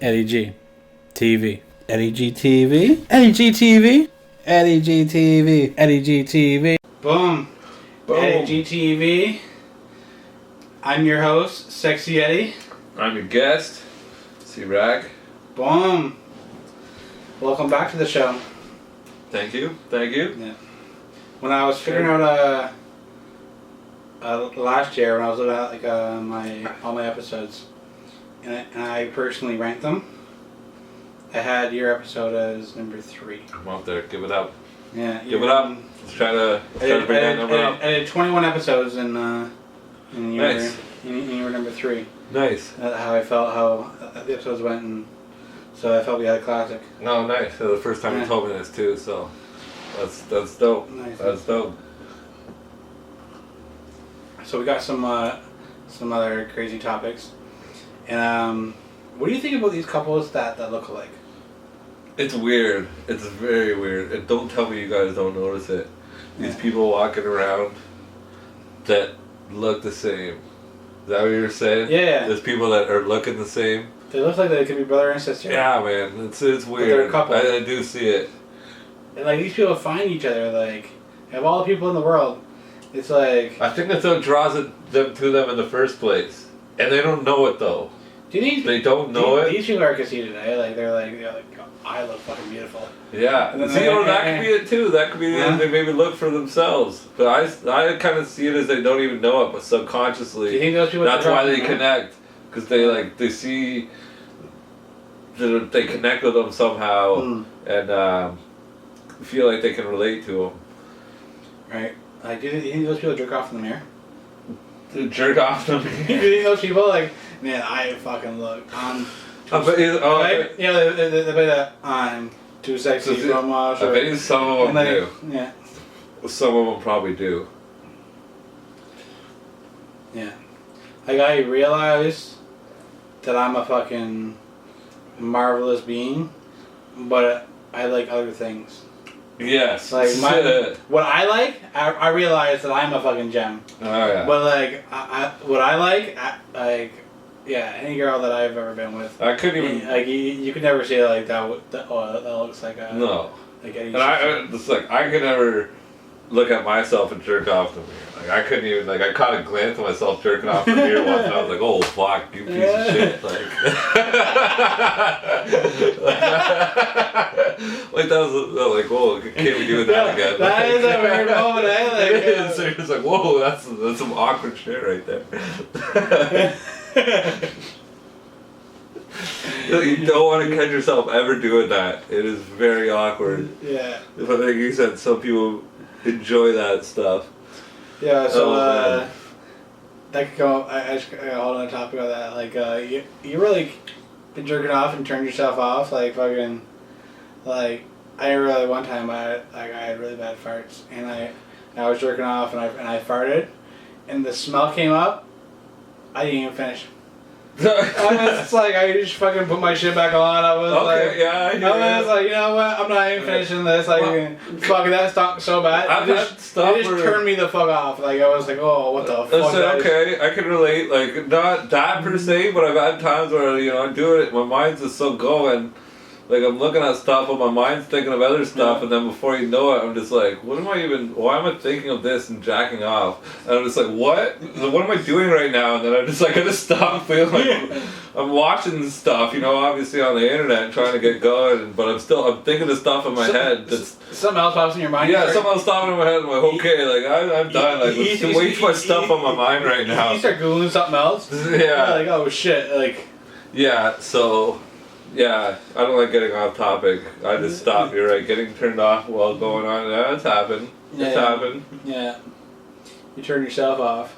Eddie G. TV. Eddie G TV. Eddie G TV. Eddie G TV. Eddie G TV. Boom. Boom. Eddie G TV. I'm your host, Sexy Eddie. I'm your guest, C Raq. Boom. Welcome back to the show. Thank you. Thank you. Yeah. When I was figuring out last year, when I was looking at all my episodes, and I personally ranked them, I had your episode as number 3. Come up there. Give it up. Yeah. Give it up. Let's try to bring that number up. I did 21 episodes and you Nice. were number 3. Nice. How I felt, how the episodes went, and so I felt we had a classic. No, nice. So the first time you told me this too, so that's dope. Nice. That's dope. So we got some other crazy topics, and what do you think about these couples that look alike? It's weird. It's very weird. And don't tell me you guys don't notice it. These Yeah. people walking around that look the same. Is that what you're saying? Yeah. There's people that are looking the same. They look like they could be brother and sister. Yeah, man. It's they're weird. a couple. I do see it. And like these people find each other, like, of all the people in the world, it's like. I think that's what draws them to them in the first place. And they don't know it though. Do you think They don't know it. These people are conceited, eh? Like they're like, I look fucking beautiful. Yeah. And then See, that could be it too. That could be Yeah. it. They maybe look for themselves. But I kind of see it as they don't even know it, but subconsciously. Do you think those people? That's why they Yeah. connect. Because they see that they connect with them somehow and feel like they can relate to them. Right. Like, do you think those people jerk off in the mirror? Jerk off them. Do you think those people like, man, I fucking look. Right? Yeah, they play that. I'm too sexy for my I bet some of them do. Yeah. Some of them probably do. Yeah. Like, I realized that I'm a fucking marvelous being, but I like other things. Yes. Like, what I like, I realize that I'm a fucking gem. Oh, yeah. But, like, what I like, yeah, any girl that I've ever been with. I couldn't even. Like, you could never say, like, that looks like a. No. Like Eddie. And it's like, I could never look at myself and jerk off the mirror. Like, I couldn't even, like, I caught a glance of myself jerking off the mirror once and I was like, oh, fuck, you piece of shit. Like, like that was, like, whoa, can't be doing that again. That is a weird moment, eh? Like, it is. So you're just like, whoa, that's some awkward shit right there. You don't want to catch yourself ever doing that. It is very awkward. Yeah. But like you said, some people enjoy that stuff. Yeah, so that could go. I just hold on a topic of that. Like, you really been jerking off and turned yourself off. Like fucking, like I really one time I had really bad farts and I was jerking off and I farted, and the smell came up. I didn't even finish. I was just like, I just fucking put my shit back on. I was like, I was like, you know what? I'm not even finishing this. Like, fuck, that stunk so bad. It just turned me the fuck off. Like, I was like, oh, what the fuck? Okay, I can relate. Like, not that per se, but I've had times where, I do it, my mind's just so going. Like, I'm looking at stuff, but my mind's thinking of other stuff, and then before you know it, I'm just like, why am I thinking of this and jacking off? And I'm just like, what am I doing right now? And then I'm just like, I just stop feeling like I'm watching stuff, obviously on the internet, trying to get going, but I'm thinking of stuff in my head that's... Something else pops in your mind? Yeah, something else popping in my head, I'm like, okay, like, I'm done, like, way too much stuff on my mind right now. You start Googling something else? Yeah. Like, oh shit, like... Yeah, so... Yeah, I don't like getting off topic. I just stop. You're right. Getting turned off while going on. Yeah, it's happened. It's happened. Yeah. You turn yourself off.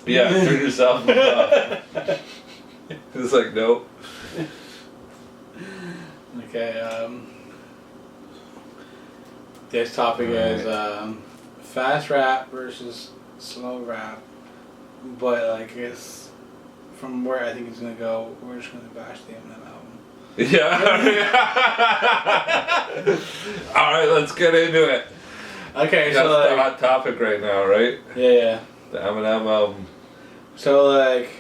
Yeah, turn yourself off. It's like, nope. Okay, this topic is fast rap versus slow rap. But, like, it's from where I think it's going to go, we're just going to bash the Eminem album. Yeah. Alright, let's get into it. Okay, that's so the hot topic right now, right? Yeah. The Eminem album. So, like,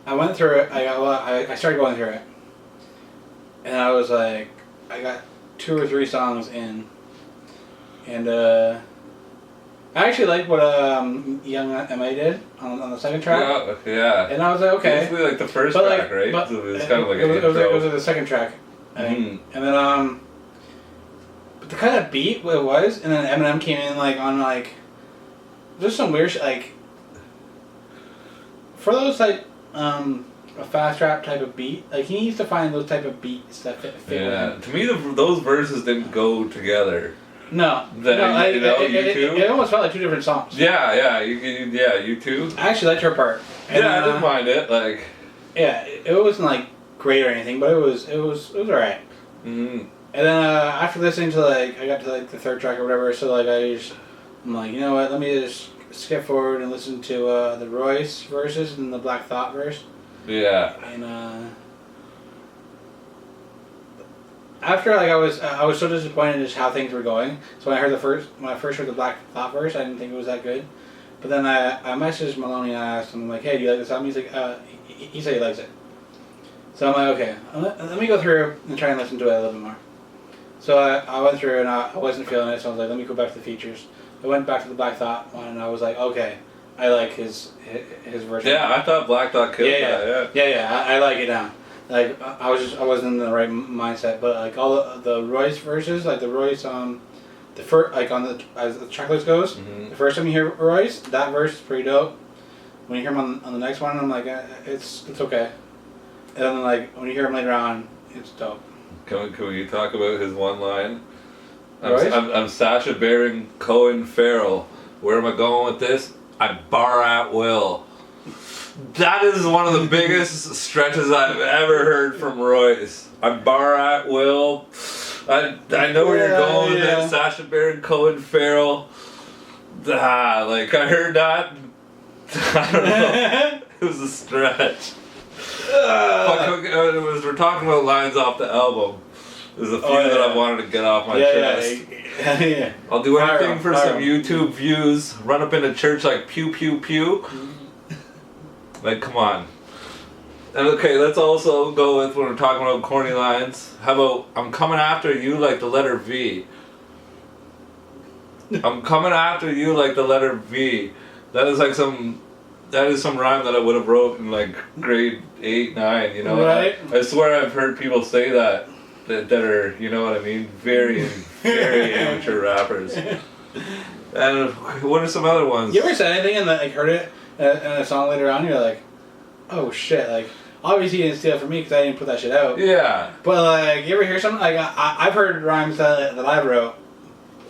I went through it. I started going through it, and I was like, I got 2 or 3 songs in, and I actually like what Young M.A. did on the second track. Yeah. And I was like, okay. Basically like the first But, track, like, right? but So it was kind of like it an intro. it was like the second track, I think. And then but the kind of beat what it was, and then Eminem came in like on like, there's some weird shit like. For those like a fast rap type of beat, like he needs to find those type of beats that fit Yeah, in. to me those verses didn't go together. No, it almost felt like 2 different songs. Yeah, you too. I actually liked her part. And, I didn't mind it. Like, yeah, it wasn't like great or anything, but it was alright. Mm-hmm. And then after listening to like, I got to like the 3rd track or whatever, so like I'm like, you know what? Let me just skip forward and listen to the Royce verses and the Black Thought verse. Yeah. And after like I was so disappointed in just how things were going. So when I first heard the Black Thought verse, I didn't think it was that good. But then I messaged Maloney and I asked him like, hey, do you like this album? He's like, he said he likes it. So I'm like, okay, let me go through and try and listen to it a little bit more. So I went through and I wasn't feeling it, so I was like, let me go back to the features. I went back to the Black Thought one and I was like, okay, I like his version. Yeah, I thought Black Thought killed that. Yeah, I like it now. Like I wasn't in the right mindset, but like all the Royce verses, like the Royce the first like on the as the track list goes, the first time you hear Royce, that verse is pretty dope. When you hear him on the next one, I'm like, it's okay. And then like when you hear him later on, it's dope. Can we talk about his one line? Royce? I'm Sacha Baron Cohen Farrell. Where am I going with this? I bar at will. That is one of the biggest stretches I've ever heard from Royce. I bar at will. I know where you're going with it. Sacha Baron Cohen Farrell. Like I heard that. I don't know. It was a stretch. We're talking about lines off the album. There's a few that I wanted to get off my chest. Yeah. I'll do anything for some YouTube views. Run up into church like pew pew pew. Like, come on. And okay, let's also go with when we're talking about corny lines. How about I'm coming after you like the letter V. I'm coming after you like the letter V. That is some rhyme that I would have wrote in like grade 8, 9, you know. Right. I swear I've heard people say that are, you know what I mean, very, very amateur rappers. And what are some other ones? You ever said anything and like heard it in a song later on? You're like, oh shit! Like obviously you didn't steal it from me because I didn't put that shit out. Yeah. But like, you ever hear something like I've heard rhymes that I wrote.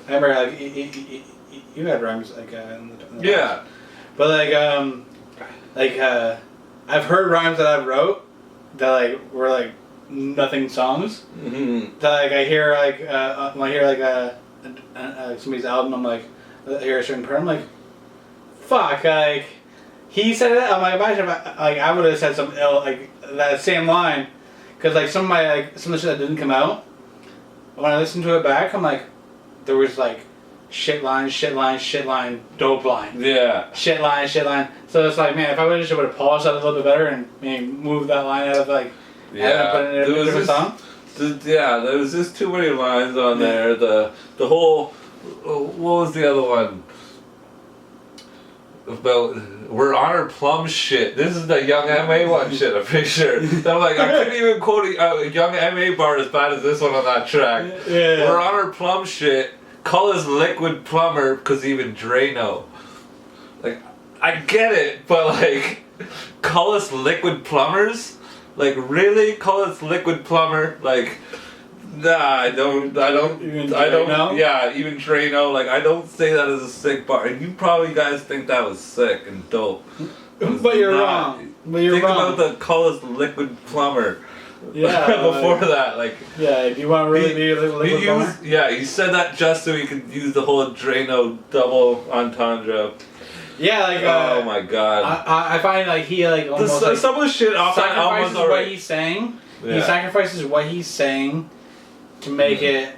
I remember like you had rhymes like in the yeah. past. But I've heard rhymes that I wrote that like were like nothing songs. Mm-hmm. That like I hear like when I hear like somebody's album, I'm like I hear a certain part, I'm like, fuck, like he said it. I'm like, imagine if I would have said something like that same line, because like some of the shit that didn't come out. When I listened to it back, I'm like, there was like shit line, dope line. Yeah. Shit line. So it's like, man, if I would have polished that a little bit better and maybe moved that line out of like, and put it in a different song. There was just too many lines on there. The whole, what was the other one? About we're on our plum shit. This is the Young M.A. one shit, I'm pretty sure. So I'm like, I couldn't even quote a Young M.A. bar as bad as this one on that track. Yeah. We're on our plum shit. Call us liquid plumber because even Dre know. Like, I get it, but like, call us liquid plumbers? Like, really? Call us liquid plumber? Like, nah, I don't. Yeah, even Dre know. Like, I don't say that as a sick bar. And you probably guys think that was sick and dope. But you're wrong. Think about the call us liquid plumber. Yeah. Before that, like. Yeah, do you want to really be a liquid plumber? Yeah, he said that just so he could use the whole Drano double entendre. Yeah, like. Oh my god. I find like he like almost like some of the shit off that album is what he's saying. Yeah. He sacrifices what he's saying to make it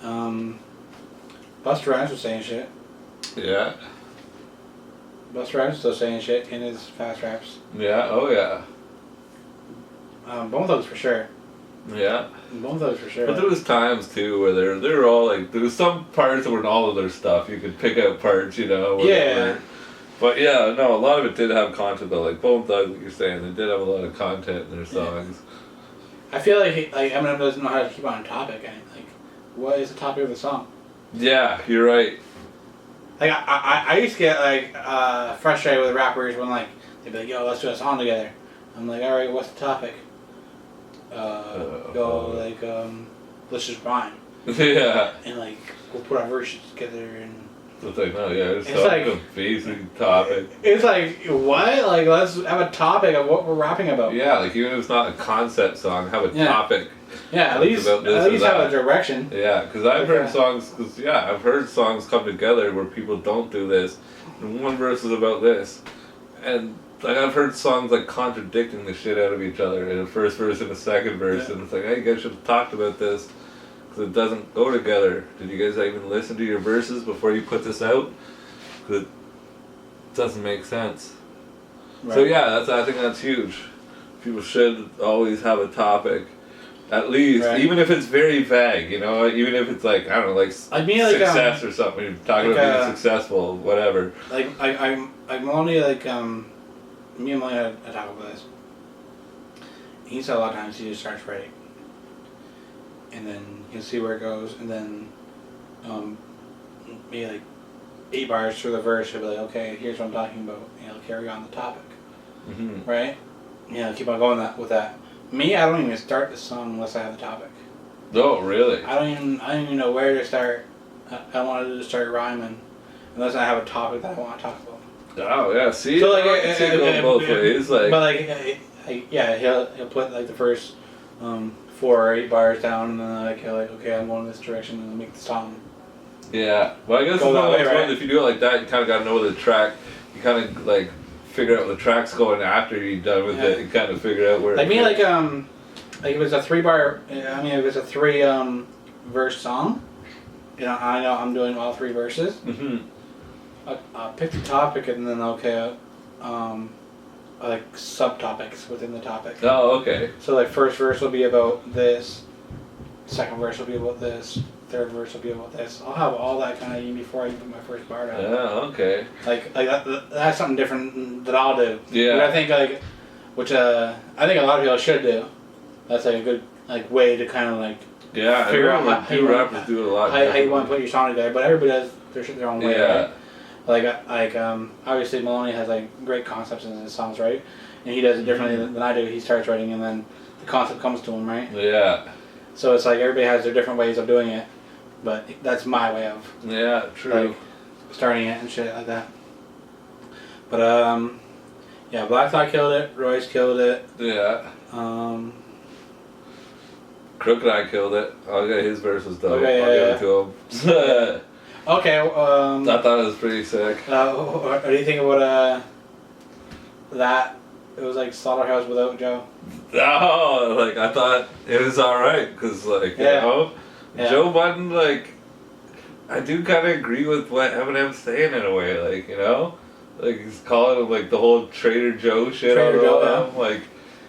Busta Rhymes was saying shit. Yeah. Busta Rhymes was still saying shit in his fast raps. Yeah. Oh yeah. Bone Thugs for sure. Yeah. Bone Thugs for sure. But there was times too where they were all like, there was some parts that were in all of their stuff. You could pick out parts, you know. Yeah. But yeah, no, a lot of it did have content though. Like Bone Thugs, like you're saying, they did have a lot of content in their songs. I feel like Eminem doesn't know how to keep on topic. And like, what is the topic of the song? Yeah, you're right. Like I used to get like frustrated with rappers when like they'd be like, "Yo, let's do a song together." I'm like, "All right, what's the topic?" Let's just rhyme. Yeah. And like we'll put our verses together and. It's like, no, yeah, it's like a basic topic. It's like, what? Like, let's have a topic of what we're rapping about. Yeah, like even if it's not a concept song, have a topic. Yeah, at least have a direction. Yeah, because I've heard songs. I've heard songs come together where people don't do this, and one verse is about this, and like I've heard songs like contradicting the shit out of each other in the first verse and the second verse, and it's like, hey, you guys should have talked about this. It doesn't go together. Did you guys even listen to your verses before you put this out? Because it doesn't make sense. Right. So yeah, I think that's huge. People should always have a topic, at least, even if it's very vague. You know, even if it's like, I don't know, like success or something. You're talking about being successful, whatever. Like I'm only like me and Molly had a talk about this. He said a lot of times he just starts writing. And then you'll see where it goes, and then maybe like 8 bars through the verse, he'll be like, okay, here's what I'm talking about, and he'll carry on the topic, right? Yeah, keep on going with that. Me, I don't even start the song unless I have the topic. Oh, really? I don't even know where to start. I wanted to start rhyming unless I have a topic that I want to talk about. Oh yeah, see, so like I can see it going both ways, like. But like, yeah, he'll put like the first. 4 or 8 bars down, and then like, okay, I'm going in this direction, and make the song. Yeah, well, I guess it's not much fun if you do it like that. You kind of got to know the track. You kind of like figure out what the track's going after you're done with it. You kind of figure out where. Like me, like it was a 3 bar. I mean, it was a 3 verse song. You know, I know I'm doing all 3 verses. I pick the topic, and then like subtopics within the topic. Oh, okay. So like first verse will be about this, second verse will be about this, third verse will be about this. I'll have all that kind of even before I put my first bar down. Yeah, okay. Like that's something different that I'll do. Yeah. But I think I think a lot of people should do. That's like a good like way to kind of like figure out how you rappers do it a lot. How you want to put your song together, but everybody does their own way. Yeah. Right? Like obviously Maloney has like great concepts in his songs, right? And he does it differently than I do. He starts writing and then the concept comes to him, right? Yeah. So it's like everybody has their different ways of doing it, but that's my way of true. Like, starting it and shit like that. But yeah, Black Thought killed it. Royce killed it. Yeah. Crooked Eye killed it. Okay, his verse was dope. Okay, I'll give it to him. Okay. I thought it was pretty sick. What do you think about that? It was like Slaughterhouse without Joe. Oh, like I thought it was alright because like you know, Joe Budden, like I do kind of agree with what Eminem's saying in a way, like you know, like he's calling him like the whole Trader Joe shit on him, like.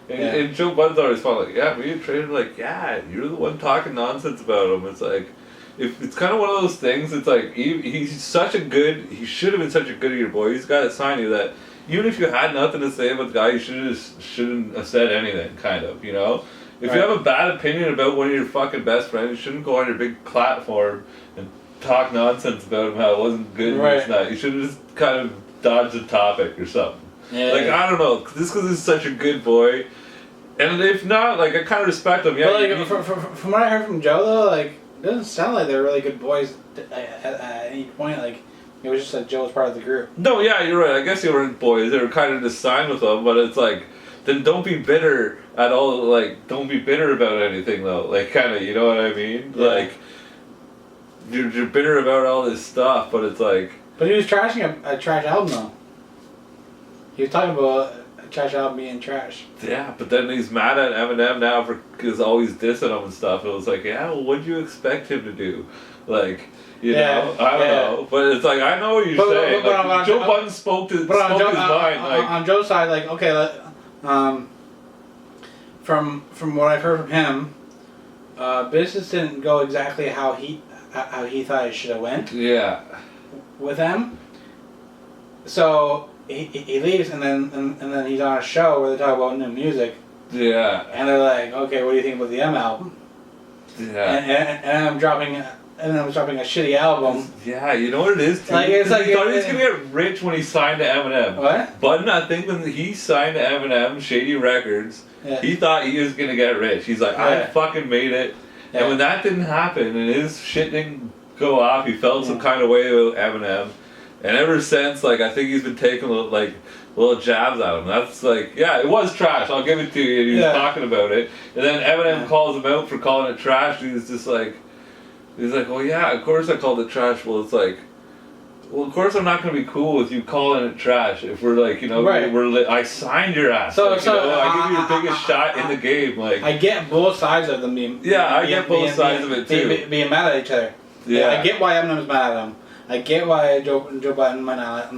And Joe Budden's always fun, like, yeah, me and Trader, like, yeah, you're the one talking nonsense about him. It's like, if it's kind of one of those things, it's like, he's such a good, he should have been such a good at your boy. He's got to sign you that, even if you had nothing to say about the guy, you shouldn't have said anything, kind of, you know? If you have a bad opinion about one of your fucking best friends, you shouldn't go on your big platform and talk nonsense about him, how it wasn't good and this and that. You should have just kind of dodged the topic or something. Yeah, like, I don't know, just because he's such a good boy. And if not, like, I kind of respect him. Yeah, but, like, from what I heard from Joe, though, like, it doesn't sound like they're really good boys at any point. Like, it was just that Joe was part of the group. No, yeah, you're right. I guess they weren't boys. They were kind of just signed with them. But it's like, then don't be bitter at all. Like, don't be bitter about anything, though. Like, kind of, you know what I mean? Yeah. Like, you're bitter about all this stuff, but it's like... But he was trashing a trash album, though. He was talking about trash album being trash. Yeah, but then he's mad at Eminem now for because always dissing him and stuff. It was like, yeah, well, what'd you expect him to do? Like, you know, I don't know. But it's like, I know what you're saying. Like, Joe Budden spoke his mind. Like, on Joe's side, like, okay, from what I've heard from him, business didn't go exactly how he thought it should have went. Yeah. With them. So he leaves and then he's on a show where they talk about new music. Yeah. And they're like, okay, what do you think about the M album? Yeah. And I'm dropping a shitty album. Yeah, you know what it is too? Like, it's like he thought he was gonna get rich when he signed to Eminem. What? Budden, I think when he signed to Eminem, Shady Records, he thought he was gonna get rich. He's like, I fucking made it. Yeah. And when that didn't happen and his shit didn't go off, he felt some kind of way about Eminem. And ever since, like, I think he's been taking little jabs at him. That's like, yeah, it was trash. I'll give it to you. And he was talking about it. And then Eminem calls him out for calling it trash. And he's like, well, yeah, of course I called it trash. Well, it's like, well, of course I'm not going to be cool with you calling it trash if we're like, you know, I signed your ass. So, like, I give you the biggest shot in the game. Like, I get both sides of them being. Yeah, I get both sides of it too. Being mad at each other. Yeah. I get why Eminem's mad at him. I get why Joe Budden might not.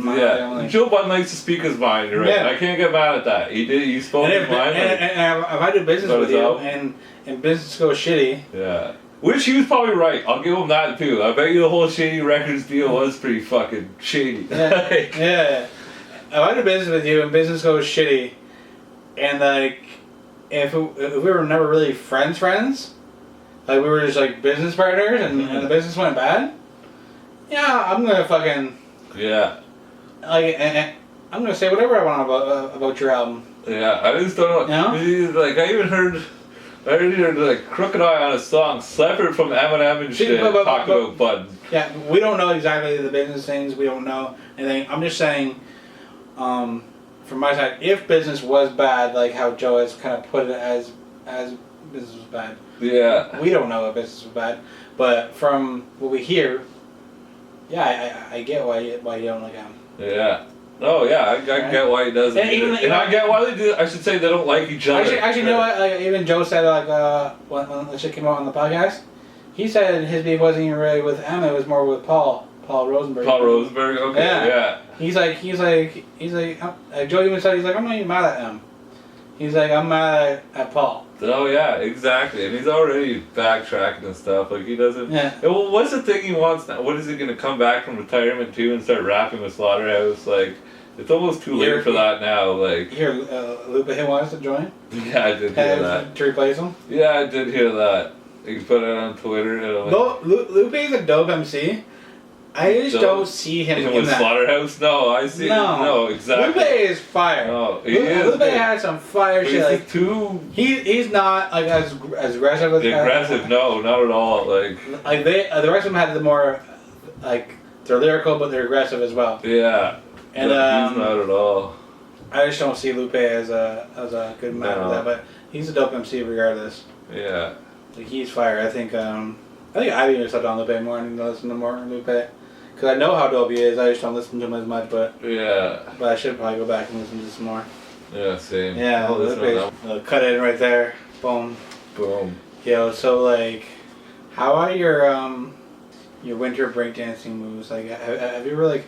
Joe Budden likes to speak his mind, right? Yeah. I can't get mad at that. He spoke his mind. And if I do business with you and business goes shitty. Yeah. Which he was probably right. I'll give him that too. I bet you the whole Shady Records deal was pretty fucking shady. Yeah. Yeah. If I do business with you and business goes shitty, and like if we were never really friends, like we were just like business partners, and the business went bad. Yeah, I'm gonna fucking. Yeah. Like, and I'm gonna say whatever I want about your album. Yeah, I just don't know. You know? Like, I heard like Crooked Eye on a song separate from Eminem and shit talk about Budden. Yeah, we don't know exactly the business things. We don't know anything. I'm just saying, from my side, if business was bad, like how Joe has kind of put it as business was bad. Yeah. We don't know if business was bad, but from what we hear. Yeah, I get why you don't like him. Yeah. Oh yeah, I get why he doesn't. And I get why they do. I should say they don't like each other. Actually, you know what? Like, even Joe said, like when the shit came out on the podcast, he said his beef wasn't even really with Emma; it was more with Paul Rosenberg. Paul Rosenberg. Okay. Yeah. He's like Joe even said he's like, I'm not even mad at him. He's like, I'm mad at Paul. Oh yeah, exactly, and he's already backtracking and stuff. Like he doesn't. Yeah. Well, what's the thing he wants now? What is he gonna come back from retirement to and start rapping with Slaughterhouse? Like, it's almost too late for that now. Like. Here, Lupe wants to join. Yeah, I did hear that. To replace him. Yeah, I did hear that. You can put it on Twitter. Lupe's a dope MC. I just don't see him in with that. Slaughterhouse? No, I see. No, exactly. Lupe is fire. No, he is. Lupe has some fire shit. Like he's not like as aggressive as aggressive. No, not at all. Like the rest of them had the more like they're lyrical but they're aggressive as well. Yeah. And he's not at all. I just don't see Lupe as a good man for that, but he's a dope MC regardless. Yeah. Like he's fire. I think I've even stepped on Lupe more and listen to more Lupe. Because I know how dope he is, I just don't listen to him as much, but I should probably go back and listen to some more. Yeah, same. Yeah, cut it right there. Boom. Boom. Yo, so like, how are your winter breakdancing moves? Like, have you ever like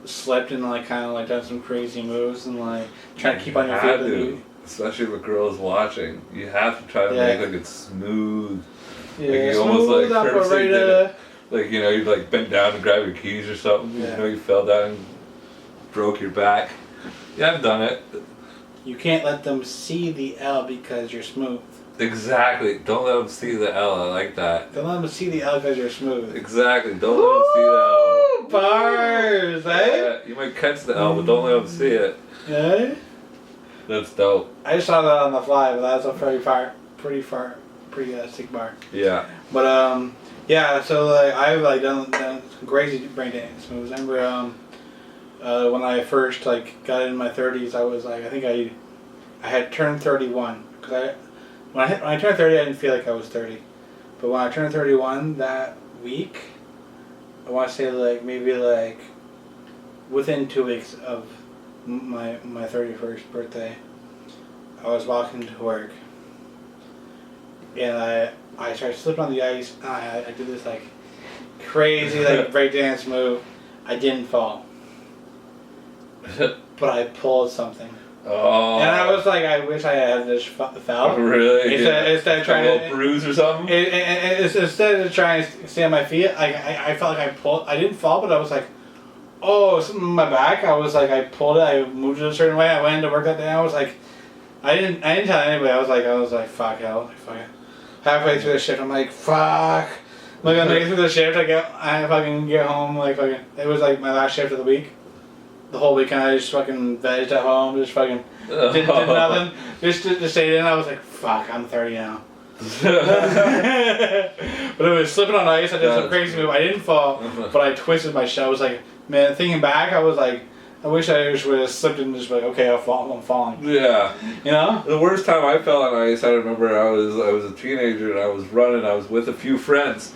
slept and like kind of like done some crazy moves and like trying to keep on your feet? Especially with girls watching, you have to try to make like it smooth. Yeah, like, you almost like purposely did it. Like, you know, you like bent down and grab your keys or something. Yeah. You know, you fell down and broke your back. Yeah, I've done it. You can't let them see the L because you're smooth. Exactly. Don't let them see the L. I like that. Don't let them see the L because you're smooth. Exactly. Don't let them see the L. Bars, eh? Yeah, you might catch the L, but don't let them see it. Yeah? That's dope. I just saw that on the fly, but that's a pretty sick bar. Yeah. But yeah, so like I've like done some crazy breakdance moves. I remember when I first like got in my 30s, I was like, I think I had turned 31 because when I turned 30, I didn't feel like I was 30, but when I turned 31 that week, I want to say like maybe like within 2 weeks of my 31st birthday, I was walking to work, and I started slipping on the ice, and I did this like crazy like breakdance move. I didn't fall, but I pulled something. Oh. And I was like, I wish I had just fell. Really? Instead of trying a little bruise or something? Instead of trying to stay on my feet, I felt like I pulled. I didn't fall, but I was like, oh, something in my back. I was like, I pulled it. I moved it a certain way. I went into work that day. I was like, I didn't tell anybody. I was like, fuck it. Fuck it. Halfway through the shift, I'm like, fuck. Like I'm through the shift. I fucking get home. Like fucking. It was like my last shift of the week. The whole weekend I just fucking vegged at home, just fucking did nothing. Just stayed in. I was like, fuck, I'm 30 now. But it was slipping on ice. I did some crazy move. I didn't fall, but I twisted my shell. I was like, man, thinking back, I was like, I wish I just would have slipped and just like, okay, I'm falling. Yeah. You know? The worst time I fell on ice, I remember I was a teenager and I was running. I was with a few friends.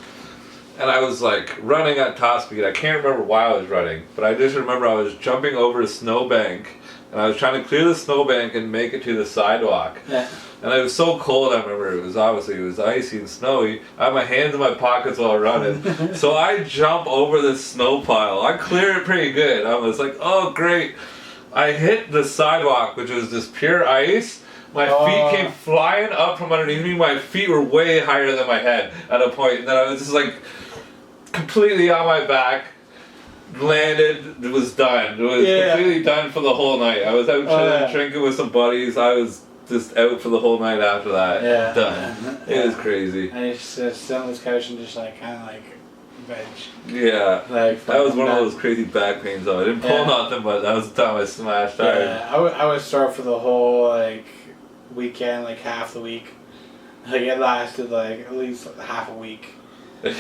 And I was like running at top speed. I can't remember why I was running, but I just remember I was jumping over a snowbank, and I was trying to clear the snowbank and make it to the sidewalk. Yeah. And it was so cold. I remember it was icy and snowy. I had my hands in my pockets while running, so I jump over this snow pile. I clear it pretty good. I was like, oh great! I hit the sidewalk, which was just pure ice. My feet came flying up from underneath me. My feet were way higher than my head at a point. And then I was just like completely on my back, landed, it was done. It was completely done for the whole night. I was out chilling, drinking with some buddies. I was just out for the whole night after that. Yeah. Done. It was crazy. I just sit on this couch and just like kind of like veg. Yeah. Like that was one of those crazy back pains though. I didn't pull nothing, but that was the time I smashed hard. Yeah, I was sore for the whole like weekend, like half the week. Like it lasted like at least half a week. Like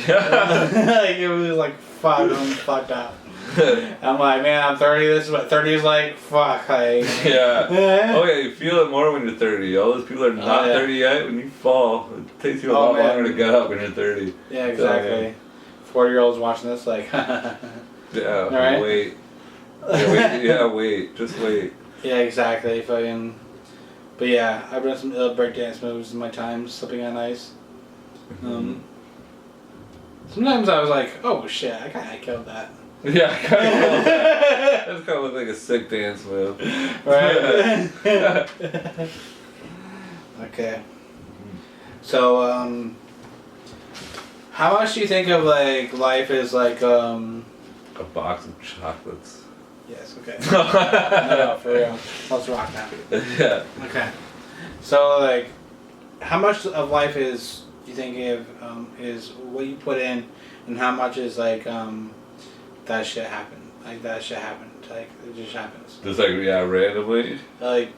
it was like fuck, I'm fucked up. I'm like, man, I'm 30. This is what 30 is like. Fuck, like. Yeah. Oh yeah, you feel it more when you're 30. All those people are not 30 yet. When you fall, it takes you a lot longer to get up when you're 30. Yeah, exactly. 40-year-olds watching this, like. Yeah. Right? Wait. Yeah, wait. Just wait. Yeah, exactly. Fucking. But yeah, I've done some ill breakdance moves in my time, slipping on ice. Sometimes I was like, oh shit, I kind of killed that. Yeah, I kind of killed that. That's kind of looked like a sick dance move. Right? Okay. So, how much do you think of like life as like, a box of chocolates. Yes, okay. No, for real. Let's rock now. Yeah. Okay. So, like, how much of life is, do you think, is what you put in, and how much is, like, that shit happened? Like, that shit happened. Like, it just happens. Just, like, yeah, randomly? Like,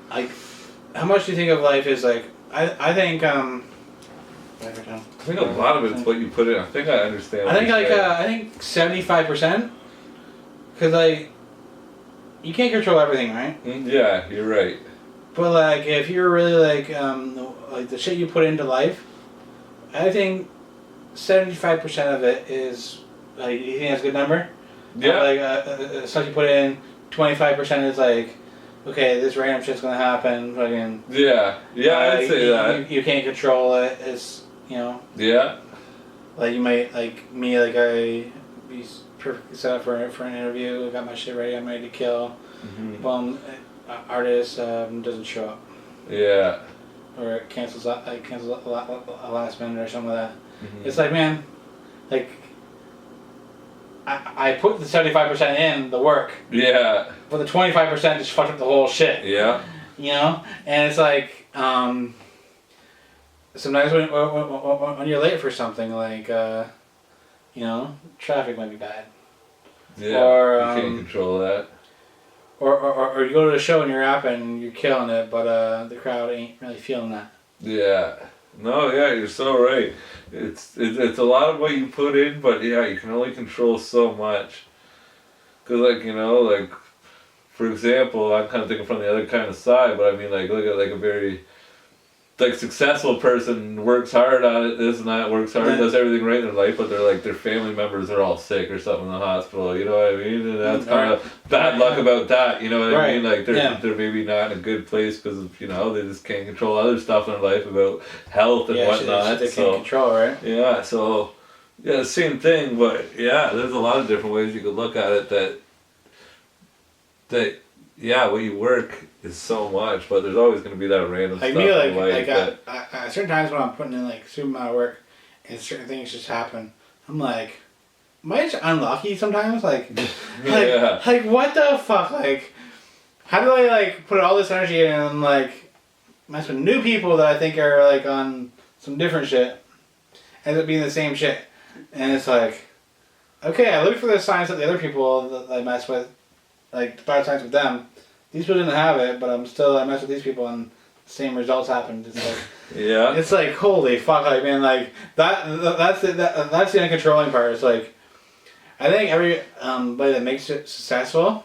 how much do you think of life is, like, I think, I think a lot of it's what you put in. I think I understand what I think 75%. Because, like, you can't control everything, right? Yeah, you're right. But, like, if you're really, like the shit you put into life, I think 75% of it is, like, you think that's a good number? Yeah. Like, stuff you put in, 25% is, like, okay, this random shit's gonna happen, fucking... Yeah, I'd say that. You can't control it, it's, you know... Yeah. Like, you might, like, me, like, I be perfectly set up for an interview, got my shit ready, I'm ready to kill. Boom, artist doesn't show up. Yeah. Or it cancels a last minute or something like that. It's like, man, like, I put the 75% in the work. Yeah. But the 25% just fucked up the whole shit. Yeah. You know? And it's like, sometimes when you're late for something, like, you know, traffic might be bad. Yeah, or, you can't control that. Or you go to a show and you're rapping and you're killing it, but the crowd ain't really feeling that. Yeah. No, yeah, you're so right. It's a lot of what you put in, but yeah, you can only control so much. Cause like, you know, like, for example, I'm kind of thinking from the other kind of side, but I mean, like, look at like a very like successful person works hard on it, this and that, works hard, does everything right in their life, but their family members are all sick or something in the hospital, you know what I mean? And that's kind of bad luck about that, you know what I mean? Like they're maybe not in a good place because of, you know, they just can't control other stuff in their life about health and whatnot. They can't control, right? Yeah, so yeah, same thing, but yeah, there's a lot of different ways you could look at it that what you work is so much, but there's always going to be that random stuff me, in life. At certain times when I'm putting in like super amount of work and certain things just happen, I'm like, am I just unlucky sometimes? Like what the fuck? Like, how do I like put all this energy in and like mess with new people that I think are like on some different shit, ends up being the same shit, and it's like, okay, I look for the signs that the other people that I mess with, like the bad signs with them. These people didn't have it, but I mess with these people and the same results happened. It's like, it's like, holy fuck, like, man, like, that's the uncontrolling part. It's like, I think everybody that makes it successful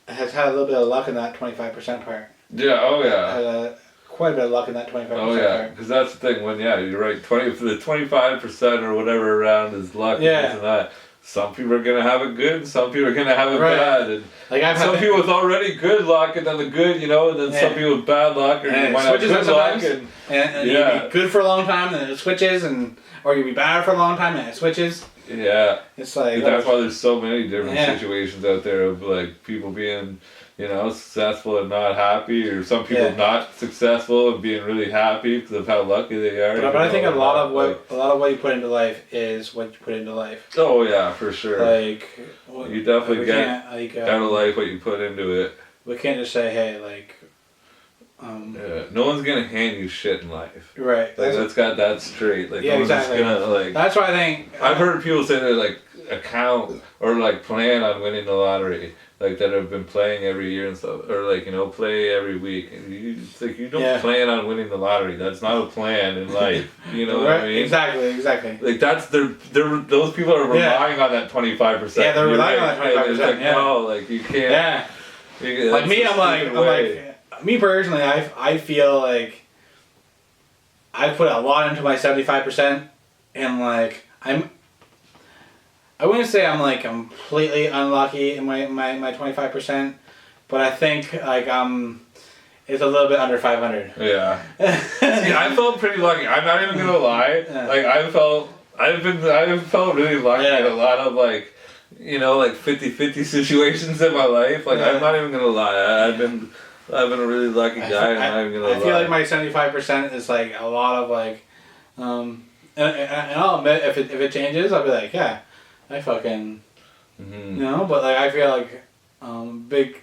has had a little bit of luck in that 25% part. Yeah, oh yeah. Quite a bit of luck in that 25% Oh yeah, because that's the thing, when, you're right, for the 25% or whatever around is luck and this and that. Some people are going to have it good, and some people are going to have it bad. And like some people with already good luck, and then the good, you know, and then some people with bad luck, or you might have good luck. And you'll be good for a long time, and then it switches, or you'll be bad for a long time, and it switches. Yeah. It's like... That's why there's so many different situations out there of, like, people being... you know, successful and not happy, or some people not successful and being really happy because of how lucky they are. But I think a lot of what you put into life is what you put into life. Oh yeah, for sure. Like, you definitely get out of life what you put into it. We can't just say, hey, like. No one's gonna hand you shit in life. Right. Like that's got that straight. Like no one's exactly. just gonna like. That's why I think. I've heard people say they're like account or like plan on winning the lottery. Like that have been playing every year and stuff, or like, you know, play every week. And it's like you don't plan on winning the lottery. That's not a plan in life. You know what I mean? Exactly. Like that's those people are relying on that 25%. Yeah, they're relying on that 25%. It's like no, like you can't. Yeah. Like me, I'm like me personally. I feel like I put a lot into my 75%, and like I wouldn't say I'm like completely unlucky in my 25%, but I think like it's a little bit under 500. Yeah. See, I felt pretty lucky. I'm not even gonna lie. Like I've felt really lucky in a lot of like, you know, like 50-50 situations in my life. Like I'm not even gonna lie. I've been a really lucky guy, and I'm not even gonna lie. I feel like my 75% is like a lot of like, and I'll admit if it changes, I'll be like, yeah. I fucking, you know, but like I feel like, big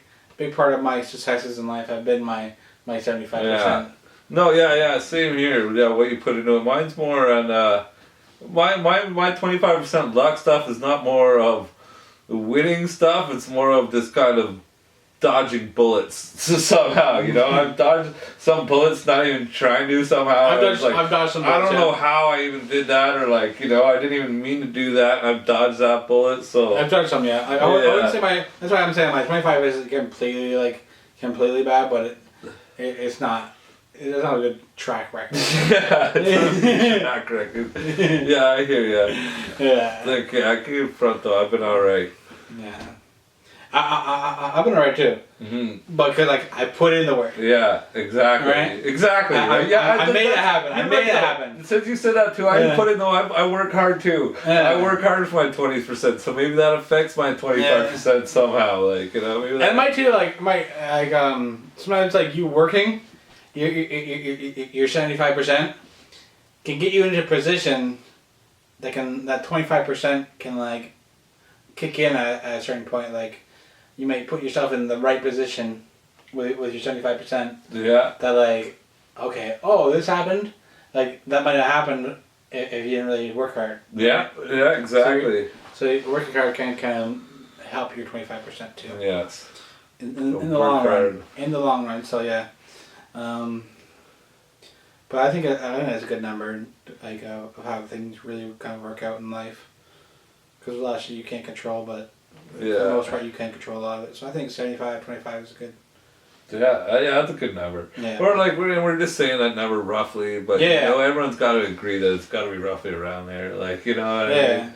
part of my successes in life have been my 75%. Yeah. No, same here. Yeah, what you put into it. Mine's more on my 25% luck stuff is not more of the winning stuff. It's more of this kind of dodging bullets somehow, you know. I've dodged some bullets, not even trying to somehow. I've dodged some bullets. I don't know how I even did that, or like, you know, I didn't even mean to do that. I've dodged that bullet, so. I've dodged some, yeah. I wouldn't say that's why I'm saying my 25 isn't completely bad, but it's not. It's not a good track record. Yeah, it's a good track record. Yeah, I hear ya. Yeah. Like, I can front though. I've been alright. Yeah. I've been alright too. But because like I put in the work. Yeah, exactly. Right? Exactly. I made it happen. Since you said that too, I put in though. I work hard too. I work hard for my 20%, so maybe that affects my 25% somehow. Like, you know, maybe that. And my too, like sometimes like you working, your 75% can get you into a position that 25% can like kick in at a certain point. Like you might put yourself in the right position with your 75%. Yeah. That like, okay, this happened. Like that might have happened if you didn't really work hard. Yeah. Yeah. Exactly. So working hard can kind of help your 25% too. Yes. In the long run. In the long run. So yeah. But I think that's a good number, like of how things really kind of work out in life. Because a lot of shit you can't control, but for the most part you can control a lot of it. So I think 75-25 is a Yeah, that's a good number. Yeah. Or like we're just saying that number roughly, but Yeah. you know, everyone's got to agree that it's got to be roughly around there. Like, you know what I mean?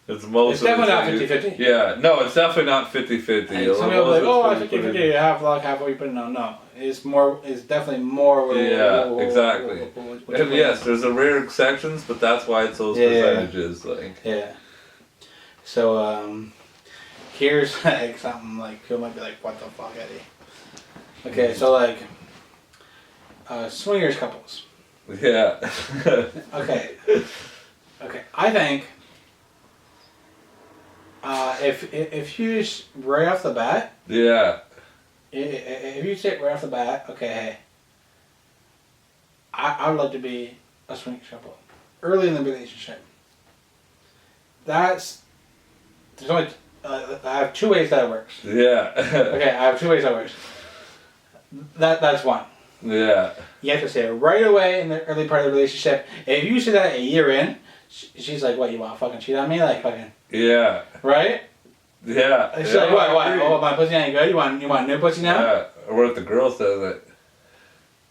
It's It's definitely not 50-50. Yeah, no, it's definitely not 50-50. Some people are like, oh, 50-50, half luck, half what you put in. No. It's more. It's definitely more. Exactly. And yes, there's a rare exceptions, but that's why it's those percentages. Like. Yeah. So here's like something like people might be like, what the fuck, Eddie? Okay, so like swingers couples. Yeah. Okay. I think if you just right off the bat. Yeah. If you say it right off the bat, okay, hey, I would like to be a swingers couple early in the relationship. There's only I have two ways that works. Yeah. Okay, I have two ways that works. That's one. Yeah. You have to say it right away in the early part of the relationship. If you say that a year in, she's like, "What, you want to fucking cheat on me?" Like fucking. Yeah. Right. Yeah. She's like, "What? Oh, my pussy ain't good. You want new pussy now?" Yeah. Or what if the girl says it?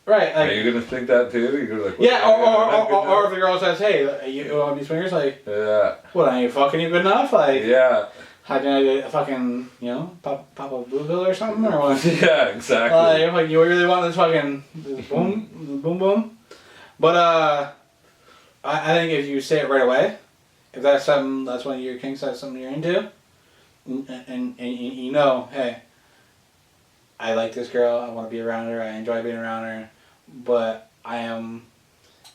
Right. Like, are you gonna think that too? You're gonna like. Yeah. Or if the girl says, "Hey, you want to be swingers?" Like. Yeah. What, are you fucking you good enough? Like. Yeah. How can I get a fucking, pop a blue pill or something, or what? Yeah, exactly. Like you really want this fucking boom? But I think if you say it right away, if that's something, that's one of your kinks, that's something you're into, and you know, hey, I like this girl, I want to be around her, I enjoy being around her, but I am,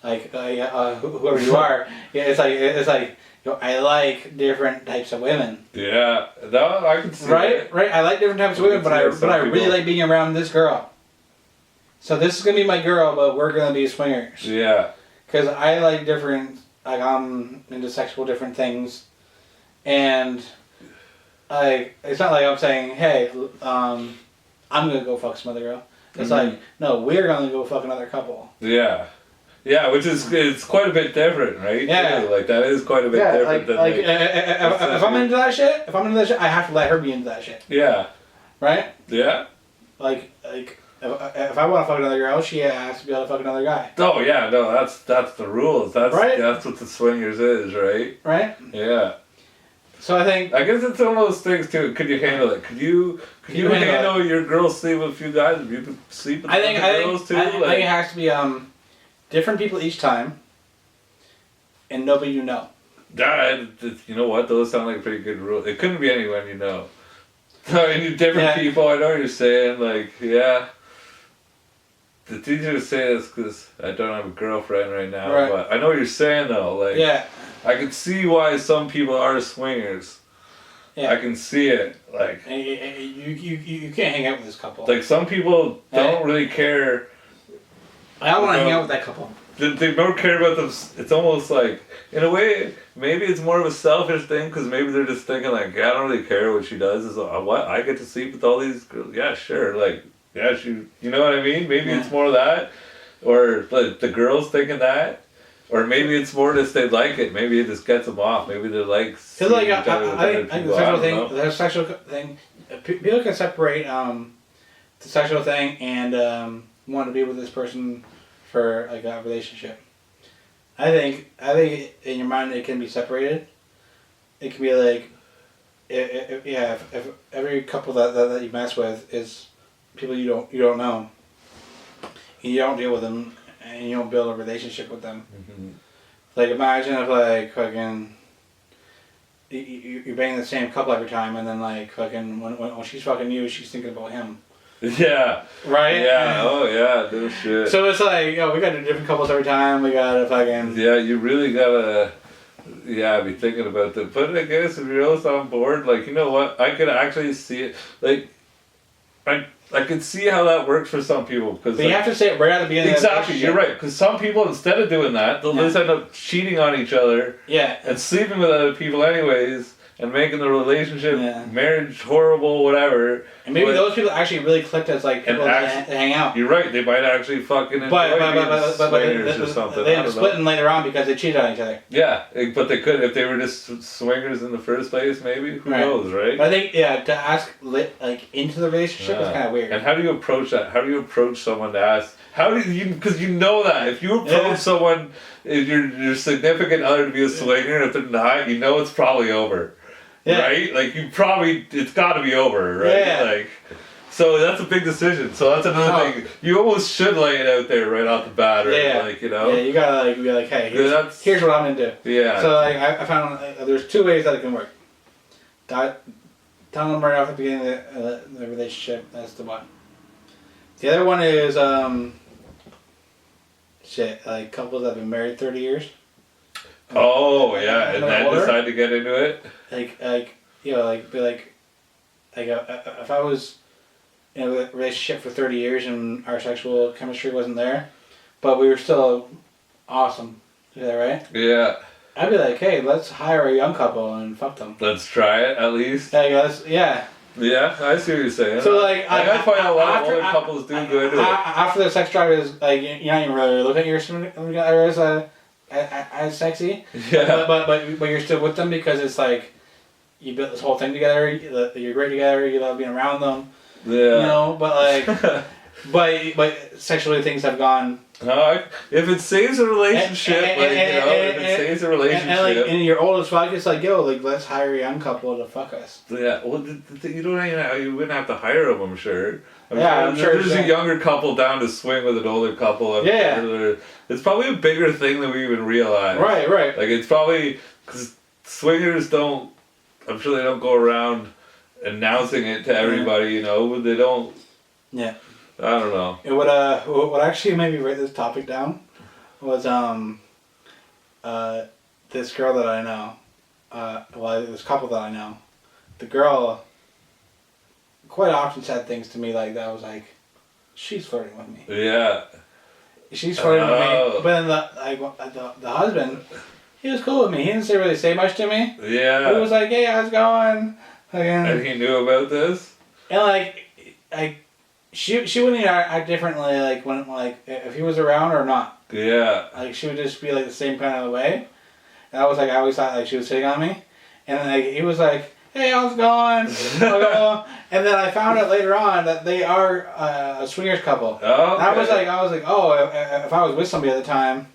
like, whoever you are, it's like. I like different types of women. Yeah, no, I can see Right. I like different types of women, but I really like being around this girl. So this is gonna be my girl, but we're gonna be swingers. Yeah. Because I like different, like I'm into sexual different things, and it's not like I'm saying, hey, I'm gonna go fuck some other girl. It's like, no, we're gonna go fuck another couple. Yeah. Yeah, which is it's quite a bit different, right? Yeah, too. Like that is quite a bit different. If I'm into that shit, I have to let her be into that shit. Yeah. Right. Yeah. Like if I want to fuck another girl, she has to be able to fuck another guy. Oh yeah, no, that's the rules. That's right. That's what the swingers is, right? Right. Yeah. So I think. I guess it's one of those things too. Could you handle it? Could you handle your girl sleep with a few guys? If you could sleep with other girls too? I think it has to be different people each time, and nobody you know. You know what? Those sound like a pretty good rule. It couldn't be anyone you know. I mean, different people. I know what you're saying. Like, yeah. It's easier to say this because I don't have a girlfriend right now. Right. But I know what you're saying though. Like, yeah. I can see why some people are swingers. Yeah. I can see it. Like, you can't hang out with this couple. Like some people don't really care. I don't want to hang out with that couple. They don't care about them. It's almost like, in a way, maybe it's more of a selfish thing because maybe they're just thinking like, yeah, I don't really care what she does. Is what I get to sleep with all these girls. Yeah, sure. Like, yeah, you know what I mean? Maybe it's more of that, or like the girls thinking that, or maybe it's more just they like it. Maybe it just gets them off. Maybe they like. Because like I think the sexual thing, people can separate the sexual thing and want to be with this person for like a relationship. I think in your mind it can be separated. It can be like, if every couple that you mess with is people you don't know, and you don't deal with them, and you don't build a relationship with them. Mm-hmm. Like imagine if like fucking you're banging the same couple every time, and then like fucking when she's fucking you, she's thinking about him. Yeah. Right? Yeah. Oh, yeah. No shit. So it's like, we gotta do different couples every time. We gotta fucking... Yeah, you really gotta, be thinking about that. But I guess if you're else on board, like, you know what? I could actually see it. Like, I could see how that works for some people. But you have to say it right at the beginning. Exactly, you're right. Because some people, instead of doing that, they'll just end up cheating on each other. Yeah. And sleeping with other people anyways. and making the relationship, Yeah. marriage horrible, whatever. And maybe But- those people actually really clicked as like people that hang out. You're right. They might actually fucking enjoy swingers or something. They ended up splitting later on because they cheated on each other. Yeah, but they could if they were just swingers in the first place. Maybe who knows, right? But I think to ask like into the relationship is kind of weird. And how do you approach that? How do you approach someone to ask? How do you? Because you know that if you approach someone, if your significant other to be a swinger, if they're not, you know it's probably over. Yeah. Right? Like it's got to be over, right? Yeah. Like, so that's a big decision. So that's another thing. You almost should lay it out there right off the bat, right? Yeah. Like, you know. Yeah, you gotta like be like, hey, here's what I'm gonna do. Yeah. So like I found there's two ways that it can work. Tell them right off the beginning of the relationship. That's the one. The other one is like couples that have been married 30 years. Oh yeah, and then decide to get into it. Like you know, like be like if I was in a relationship for 30 years and our sexual chemistry wasn't there, but we were still awesome. Is that right? Yeah. I'd be like, hey, let's hire a young couple and fuck them. Let's try it at least. Yeah. Yeah, I see what you're saying. So like, I find a lot of older couples do good. After the sex drive is like you're not even really looking at your significant other as sexy. Yeah. But you're still with them because it's like you built this whole thing together. You're great together. You love being around them. Yeah. You know, but like, but sexually things have gone. If it saves a relationship, if it saves a relationship, and your oldest fuck, it's like, yo, like let's hire a young couple to fuck us. Yeah, well, you don't even you wouldn't have to hire them. I'm sure. I'm sure. There's a younger couple down to swing with an older couple. Sure it's probably a bigger thing than we even realize. Right. Like it's probably because swingers don't. I'm sure they don't go around announcing it to everybody. You know, they don't. Yeah. I don't know. It would what actually made me write this topic down was this girl that I know, this couple that I know, the girl quite often said things to me like that. I was like, she's flirting with me. Yeah. She's flirting with me. But then the husband, he was cool with me. He didn't really say much to me. Yeah. He was like, hey, how's it going? And he knew about this? And like she wouldn't even act differently like when if he was around or not. Yeah. Like she would just be like the same kind of way. And I always thought like she was hitting on me. And then like he was like, hey, how's it going? And then I found out later on that they are a swingers couple. Oh, okay. And I was like, oh, if I was with somebody at the time,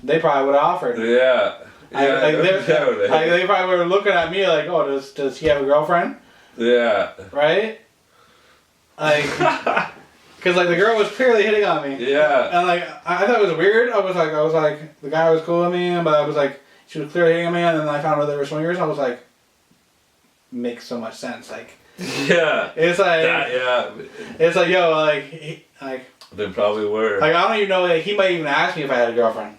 they probably would have offered. Yeah. They probably were looking at me like, oh, does he have a girlfriend? Yeah. Right? Like, because like the girl was clearly hitting on me. Yeah. And like I thought it was weird. I was like the guy was cool with me, but I was like she was clearly hitting on me, and then I found out they were swingers. I was like, makes so much sense. Like, yeah. It's like it's like yo like they probably were. Like I don't even know. Like, he might even ask me if I had a girlfriend.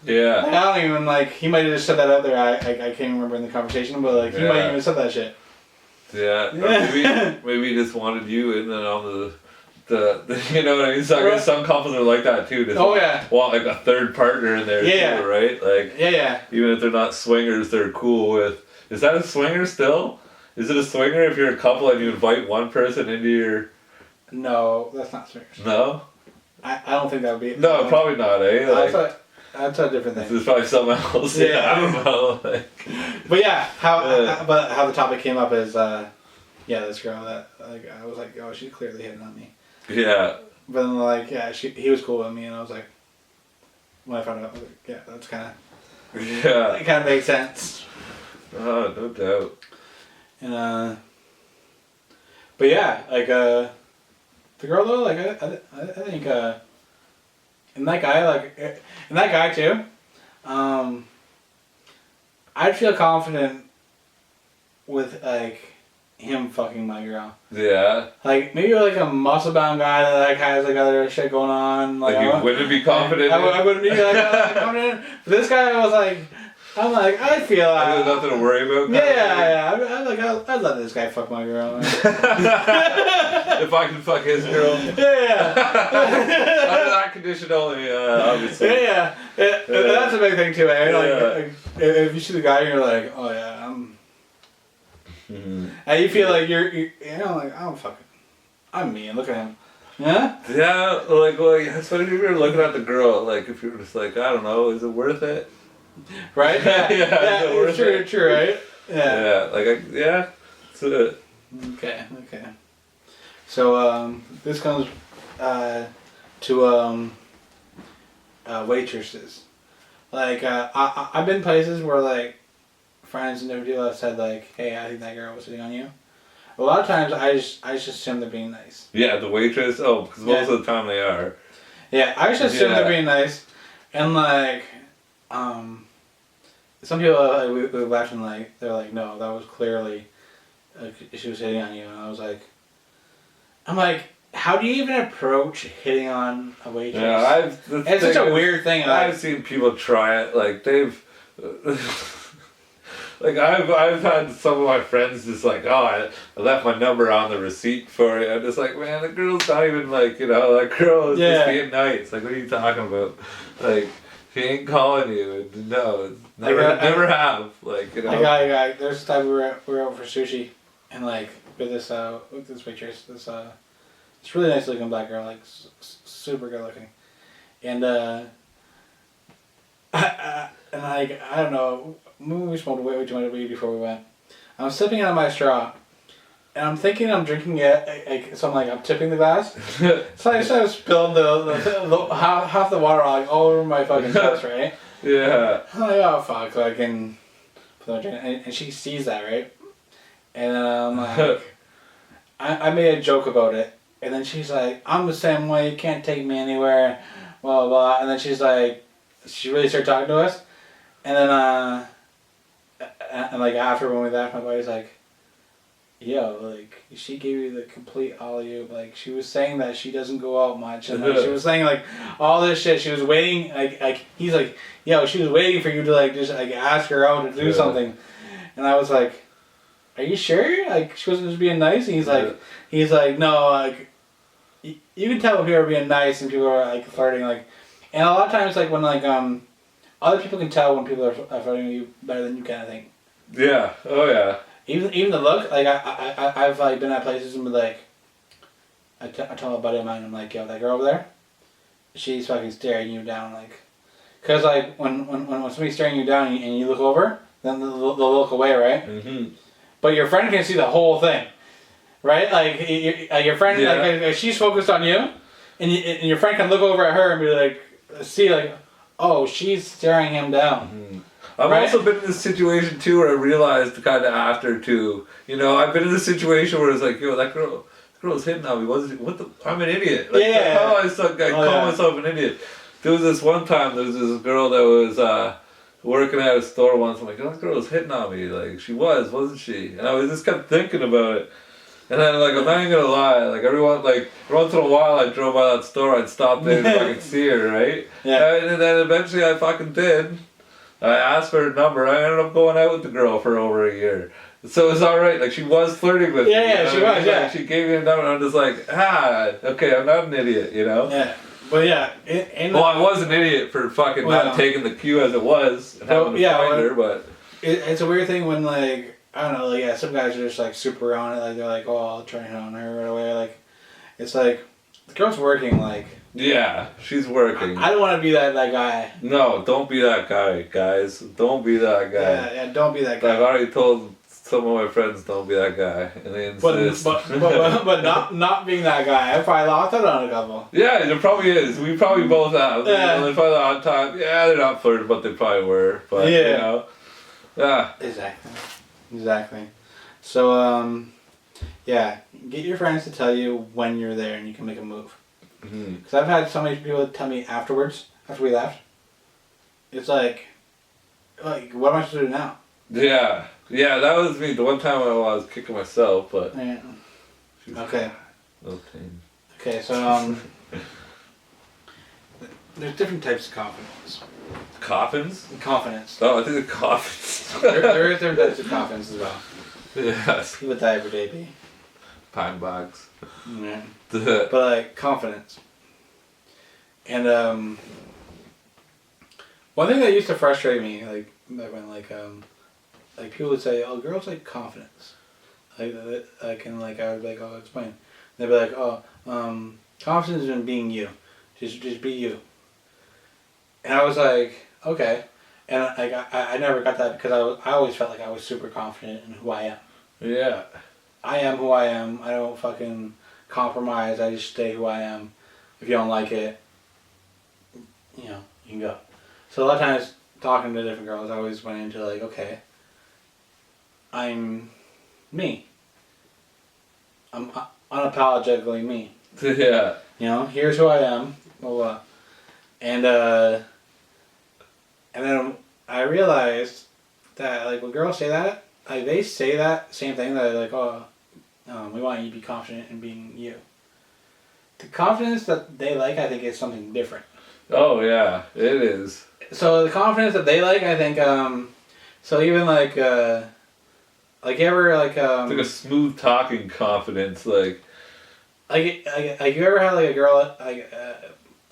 Yeah. Like, I don't even like. He might have just said that out there. I can't remember in the conversation, but like he might even said that shit. Yeah. Maybe he just wanted you in and on the you know what I mean? So some couples are like that too. Just want like a third partner in there too, right? Like even if they're not swingers, they're cool with. Is that a swinger still? Is it a swinger if you're a couple and you invite one person into your? No, that's not swingers. No. I don't think that would be. No, probably not. Like, that's a different thing. There's probably something else. Yeah, I don't know. But yeah, how the topic came up is this girl that like I was like, oh, she's clearly hitting on me. Yeah. But then like he was cool with me, and I was like, when I found out, I was like, yeah, that's kind of it kind of makes sense. Oh, no doubt. And but yeah, like the girl though, like I think and that guy too, I'd feel confident with like him fucking my girl. Yeah. Like maybe like a muscle bound guy that like has like other shit going on. Like you wouldn't be confident. I wouldn't be like confident. But this guy I was like. I'm like, I feel like... There's nothing to worry about? Yeah. I'm like, I'd let this guy fuck my girl. If I can fuck his girl? Yeah. Under that condition only, obviously. Yeah. That's a big thing too, eh? Like, if you see the guy and you're like, oh yeah, Mm-hmm. And you feel like you're you know, like, I don't fucking, I'm mean. Look at him. Yeah. Yeah, like especially if you're looking at the girl, like if you're just like, I don't know, is it worth it? Right. Yeah. Yeah, It's true. it? True. Right. Yeah. Yeah, like yeah, that's it. Okay. Okay. So this comes to waitresses. Like I've been places where like friends and different people have said like, hey, I think that girl was hitting on you. A lot of times I just assume they're being nice. Yeah, the waitress. Oh, because most of the time they are. Yeah, I just assume they're being nice, and like, some people we laughed and like they're like, no, that was clearly, she was hitting on you, and I'm like, how do you even approach hitting on a waitress? Yeah, it's such a weird thing. I've seen people try it. Like they've. Like I've had some of my friends just like, oh, I left my number on the receipt for you. I'm just like, man, the girl's not even like, you know, that girl is just being nice. Like, what are you talking about? Like, she ain't calling you. No, never have. Like, you know. There's a time we were out for sushi, and like with this waitress, this really nice looking black girl, like super good looking, and I don't know. We smoked way too much weed before we went. I'm sipping out of my straw, and I'm thinking I'm drinking it. So I'm like, I'm tipping the glass. So I just have spilled the half the water like all over my fucking chest, right? Yeah. I'm like, oh fuck, so I can put drink. And she sees that, right? And then I'm like, I made a joke about it, and then she's like, I'm the same way. You can't take me anywhere, blah blah blah. And then she's like, she really started talking to us, and then and like after when we left, my buddy's like, yo, like she gave you the complete alley-oop. Like she was saying that she doesn't go out much, and like, she was saying like all this shit. She was waiting, like he's like, yo, she was waiting for you to like just like ask her out to do something, and I was like, are you sure? Like she wasn't just being nice. And he's like no, like you can tell when people are being nice and people are like flirting, like, and a lot of times like when like other people can tell when people are flirting with you better than you can, I think. Yeah. Oh yeah. Even the look, like I've like been at places and be like, I tell a buddy of mine, I'm like, yo, that girl over there, she's fucking staring you down, like, cause like when somebody's staring you down and you look over, then they'll look away, right? Mm-hmm. But your friend can see the whole thing, right? Like your friend, like she's focused on you, and your friend can look over at her and be like, see like, oh, she's staring him down. Mm-hmm. I've also been in this situation too where I realized kind of after too, you know, I've been in this situation where it's like, yo, that girl's hitting on me. I'm an idiot. Like, how I call myself an idiot. There was this one time, there was this girl that was working at a store once. I'm like, oh, that girl was hitting on me. Like, she wasn't she? And I just kept thinking about it. And then, like, I'm not even gonna lie, like, every once in a while I drove by that store, I'd stop there and fucking see her, right? Yeah. And then eventually I fucking did. I asked for her number. I ended up going out with the girl for over a year. So it's alright. Like, she was flirting with me. Yeah, she was, Like, she gave me a number and I'm just like, okay, I'm not an idiot, you know? Yeah. But yeah. I was an idiot for fucking not taking the cue as it was and having to find her, but... It's a weird thing when, like, I don't know, like, yeah, some guys are just, like, super on it. Like, they're like, oh, I'll try and hit on her right away. Like, it's like, the girl's working, like... Yeah, she's working. I don't want to be that guy. No, don't be that guy, guys. Don't be that guy. Yeah, don't be that guy. I've already told some of my friends don't be that guy, and they insist. But not being that guy. I probably lost out on a couple. Yeah, there probably is. We probably both have. Yeah. You know, probably on time. Yeah, they're not flirting, but they probably were. But you know, yeah. Exactly. So yeah, get your friends to tell you when you're there, and you can make a move. Because I've had so many people tell me afterwards, after we left, it's like, what am I supposed to do now? Yeah, that was me. The one time I was kicking myself, but... Yeah. Okay. No pain. Okay, so, there's different types of confidence. Coffins? Confidence. Oh, I think the coffins. there is different types of confidence as well. Yes. People die every day, B. Pine box. Yeah. But like confidence. And one thing that used to frustrate me, like back when like people would say, oh, girls like confidence. I would be like, oh, explain. They'd be like, oh, confidence in being you, just be you. And I was like, okay, and I never got that because I always felt like I was super confident in who I am. Yeah. I am who I am. I don't fucking compromise. I just stay who I am. If you don't like it, you know, you can go. So a lot of times talking to different girls, I always went into like, okay, I'm me. I'm unapologetically me. Yeah. You know, here's who I am. Blah, blah. And then I realized that like when girls say that, like they say that same thing that like, oh, we want you to be confident in being you. The confidence that they like, I think, is something different. Oh yeah, it is. So the confidence that they like, I think, so even like you ever like It's like a smooth talking confidence, like you ever had like a girl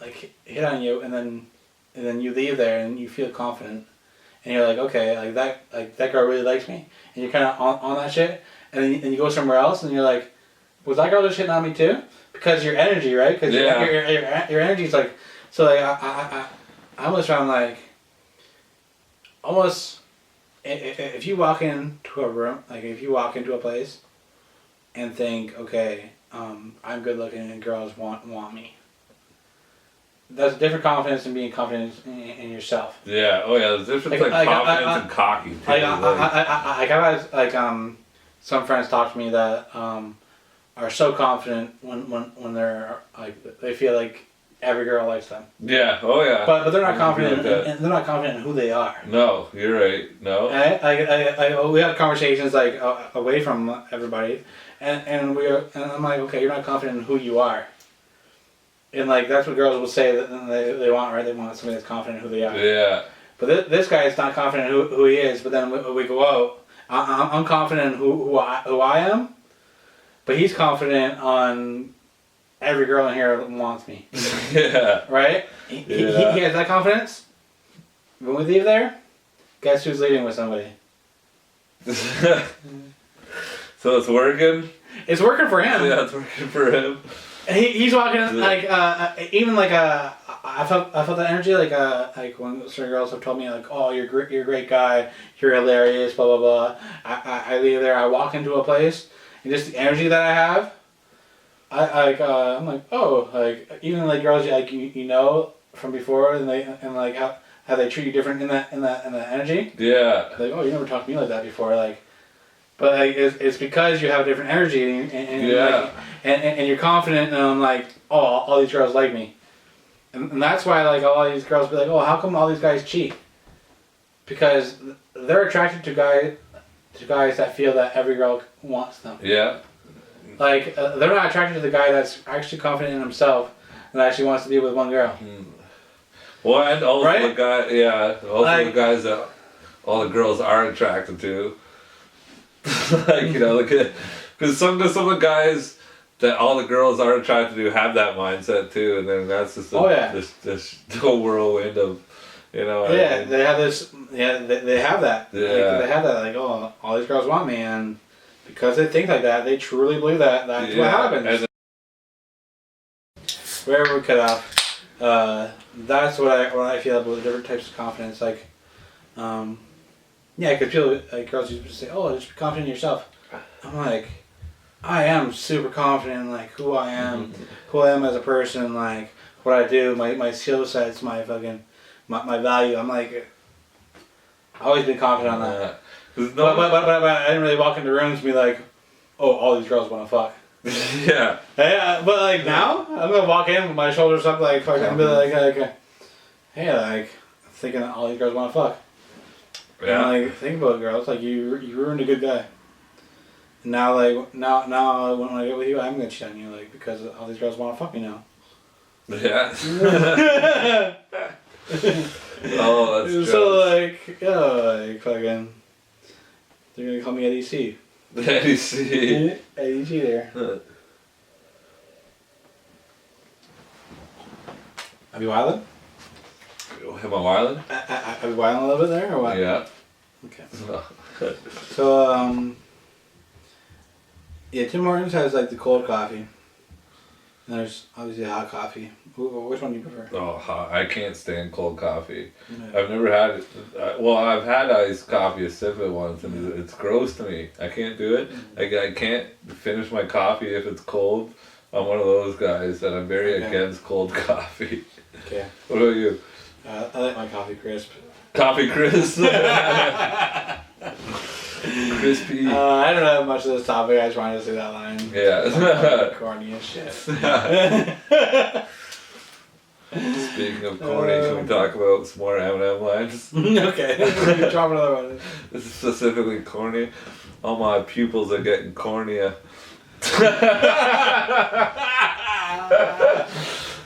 like hit on you and then you leave there and you feel confident and you're like, okay, that girl really likes me, and you're kind of on that shit, and then you go somewhere else and you're like, was that girl just hitting on me too? Because your energy, right? Because your energy's like, so like I almost found like almost if you walk into a room, like if you walk into a place and think, okay, I'm good looking and girls want me. That's a different confidence than being confident in yourself. yeah, oh yeah, there's a difference like confidence and cocky. Too, I've had like some friends talk to me that are so confident when they're like they feel like every girl likes them. Yeah, oh yeah. But they're not confident and they're not confident in who they are. No, you're right. No. We have conversations like away from everybody, and I'm like, okay, you're not confident in who you are. And like that's what girls will say that they want, right? They want somebody that's confident in who they are. Yeah. But this guy is not confident in who he is. But then we go, whoa, I'm confident in who I am. But he's confident on every girl in here that wants me. Yeah. Right? He has that confidence. When we leave there, guess who's leaving with somebody? So it's working? It's working for him. Yeah, it's working for him. He's walking like even like I felt that energy like when certain girls have told me like, oh, you're a great guy, you're hilarious, blah blah blah. I leave there, I walk into a place, and just the energy that I have, I'm like, oh, like even like girls like you know from before and like how they treat you different in that energy. Yeah. Like, oh, you never talked to me like that before, like. But like, it's because you have a different energy and yeah. And you're confident, and I'm like, oh, all these girls like me, and that's why like all these girls be like, oh, how come all these guys cheat? Because they're attracted to guys that feel that every girl wants them. Yeah. Like they're not attracted to the guy that's actually confident in himself and actually wants to be with one girl. Well, and also right? the guy, yeah, also like, the guys that all the girls are attracted to. Like, you know, like, because some of the guys that all the girls are attracted to have that mindset too, and then that's just this whole whirlwind of, you know. Yeah, they have this. Yeah, they have that. Yeah, like, they have that. Like, oh, all these girls want me, and because they think like that, they truly believe that that's what happens. Wherever we cut off, that's what I feel about the different types of confidence. Like, yeah, because people, like girls used to say, oh, just be confident in yourself. I'm like, I am super confident in like who I am, who I am as a person, like what I do, my skill sets, my fucking, my value. I'm like, I've always been confident on that. But I didn't really walk into rooms and be like, oh, all these girls want to fuck. Yeah. Yeah, but like now, I'm gonna walk in with my shoulders up, like fucking, and be like, hey, like, thinking that all these girls want to fuck. Yeah. And like, think about it, girls. Like, you ruined a good guy. And now, like, now when I get with you, I'm gonna cheat on you, like, because all these girls want to fuck me now. Yeah. Oh, that's true. So like, yeah, like fucking, they're gonna call me Eddie C. Eddie C. Eddie C there. Are you wildin'? Am I wildin'? Are you wildin' a little bit there or what? Yeah. Okay. So Yeah, Tim Hortons has like the cold coffee. And there's obviously hot coffee. Which one do you prefer? Oh, I can't stand cold coffee. Yeah. I've never had it. Well, I've had iced coffee, a sip it once, and it's gross to me. I can't do it. I can't finish my coffee if it's cold. I'm one of those guys, and I'm very against cold coffee. Okay. What about you? I like my coffee crisp. Coffee crisp? Crispy. I don't have much of this topic. I just wanted to say that line. Yeah. Corny as shit. Speaking of corny, can we talk about some more M&M lines? Okay. Drop another one. This is specifically corny. All my pupils are getting cornea.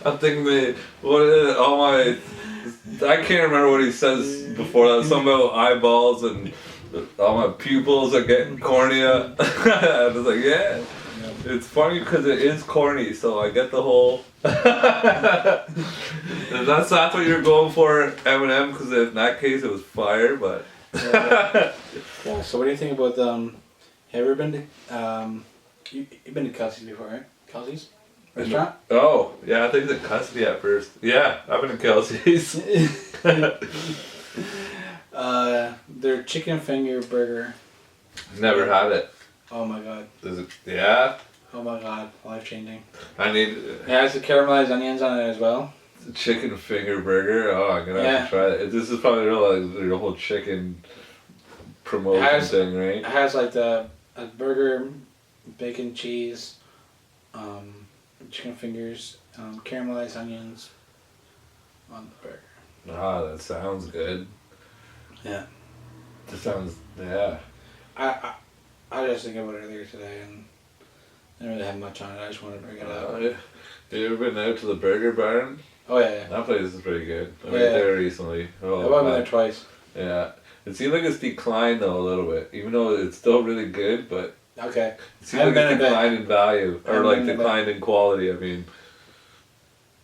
I'm thinking I can't remember what he says before that. Something about eyeballs and all my pupils are getting cornea. I was like, yeah. It's funny because it is corny, so I get the whole. that's what you're going for, Eminem, because in that case it was fire, but. Yeah. So what do you think about have you ever been to you've been to Kelsey's before, right? Kelsey's restaurant? Oh, yeah, I think it's at Custody at first. Yeah, I've been to Kelsey's. Their chicken finger burger. Never had it. Oh my god. Is it? Yeah. Oh my god, life changing. I need. It has the caramelized onions on it as well. Chicken finger burger. Oh, I'm gonna have to try it. This is probably the whole chicken promotion thing, right? It has like a burger, bacon, cheese, chicken fingers, caramelized onions on the burger. Ah, that sounds good. Yeah. That sounds, yeah. I was just thinking about it earlier today and I didn't really have much on it. I just wanted to bring it up. Yeah. Have you ever been out to the Burger Barn? Oh yeah. That place is pretty good. I went there recently. Oh, I've been there twice. Yeah. It seems like it's declined though a little bit, even though it's still really good, but okay. It seems like it's declined in value, or like declined in quality. I mean,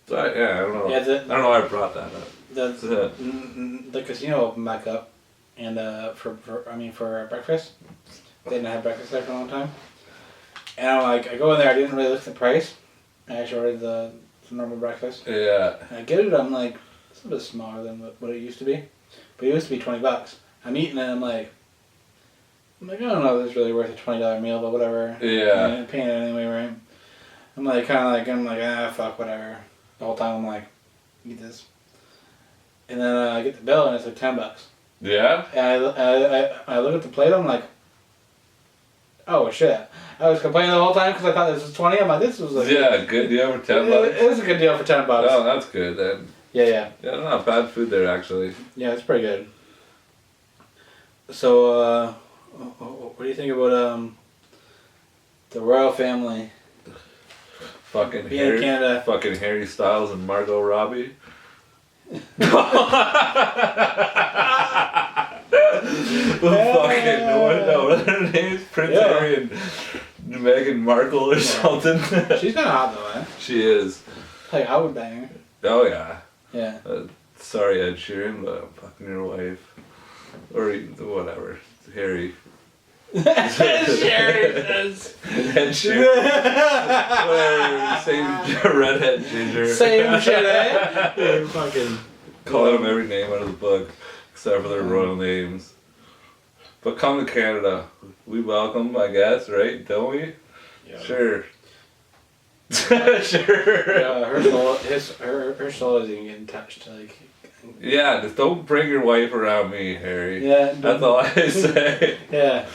so I don't know. Yeah, I don't know why I brought that up. The casino opened back up, and for breakfast, they didn't have breakfast there for a long time. And I go in there. I didn't really look at the price. I actually ordered the normal breakfast. Yeah. And I get it. I'm like, it's a bit smaller than what it used to be, but it used to be $20. I'm eating it. I'm like, I don't know if it's really worth a $20 meal, but whatever. Yeah. I'm paying it anyway, right? I'm like, fuck, whatever. The whole time I'm like, eat this. And then I get the bill and it's like $10. Yeah. And I look at the plate. I'm like, oh shit! I was complaining the whole time because I thought this was $20. I'm like, this was a good deal for $10. It was a good deal for $10. Oh, that's good then. Yeah. Yeah, not bad food there actually. Yeah, it's pretty good. So, what do you think about the royal family? Fucking being in Canada. Fucking Harry Styles and Margot Robbie. Fucking what are their names? Prince Harry and Meghan Markle or something. She's kind of hot though, eh? She is. Like I would bang her. Oh yeah. Yeah. Sorry, Ed Sheeran, but I'm fucking your wife. Or whatever. Harry. Ed Sheeran. Whatever. Same redhead ginger. Same shit, eh? You're fucking calling them every name out of the book, except for their royal names. But come to Canada. We welcome, I guess, right? Don't we? Yeah. Sure. Sure. Yeah, her soul isn't getting touched. Like. Yeah, just don't bring your wife around me, Harry. Yeah. That's all I say. Yeah.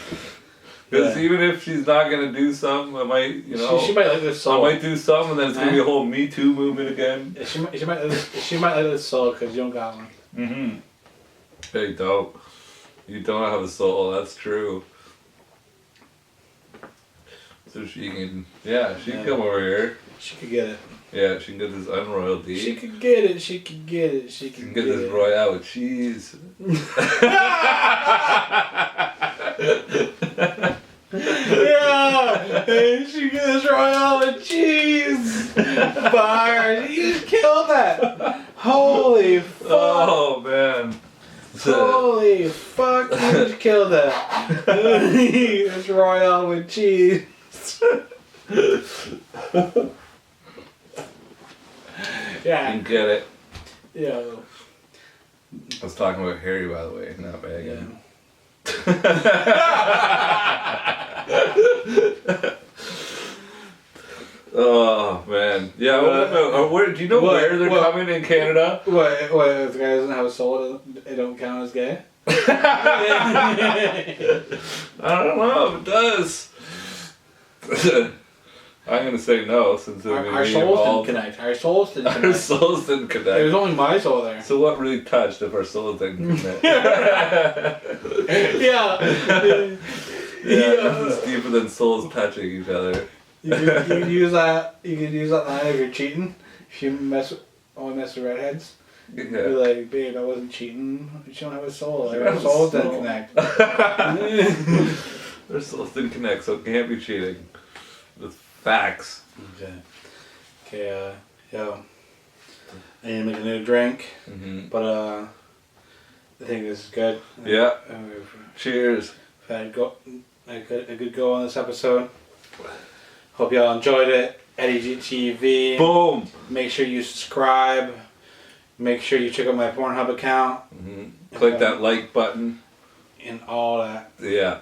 Because even if she's not gonna do something, I might, she might like this soul. I might do something, and then it's gonna be a whole Me Too movement again. Yeah, she might like this soul because you don't got one. Mhm. Hey, don't. You don't have a soul. That's true. So she can, she can come over here. She could get it. Yeah, she can get this unroyalty. She could get it. She could get it. She can get this royale with cheese. Yeah, she get this royale with cheese. Bars. You just killed that. Holy fuck. Oh man. Holy fuck! You just killed that. This royale with cheese. Yeah. You get it. Yeah. I was talking about Harry, by the way, not Megan. Oh man, yeah. Where do you know where they're coming in Canada? What? If the guy doesn't have a soul, it don't count as gay? I don't know if it does. I'm gonna say no since our souls didn't connect. Our souls didn't connect. Our souls didn't connect. It was only my soul there. So what really touched if our souls didn't connect? Yeah. It's deeper than souls touching each other. You could use that. You could use that line if you're cheating. If you only mess with redheads. Yeah. You're like, babe, I wasn't cheating. You don't have a soul. Like, our souls didn't connect. Our souls didn't connect, so it can't be cheating. That's facts. Okay. Yo. I need to make a new drink, but I think this is good. Yeah. We've Cheers. had a good go on this episode. Hope y'all enjoyed it. Eddie GTV. Boom. Make sure you subscribe. Make sure you check out my Pornhub account. Click that like button. And all that. Yeah.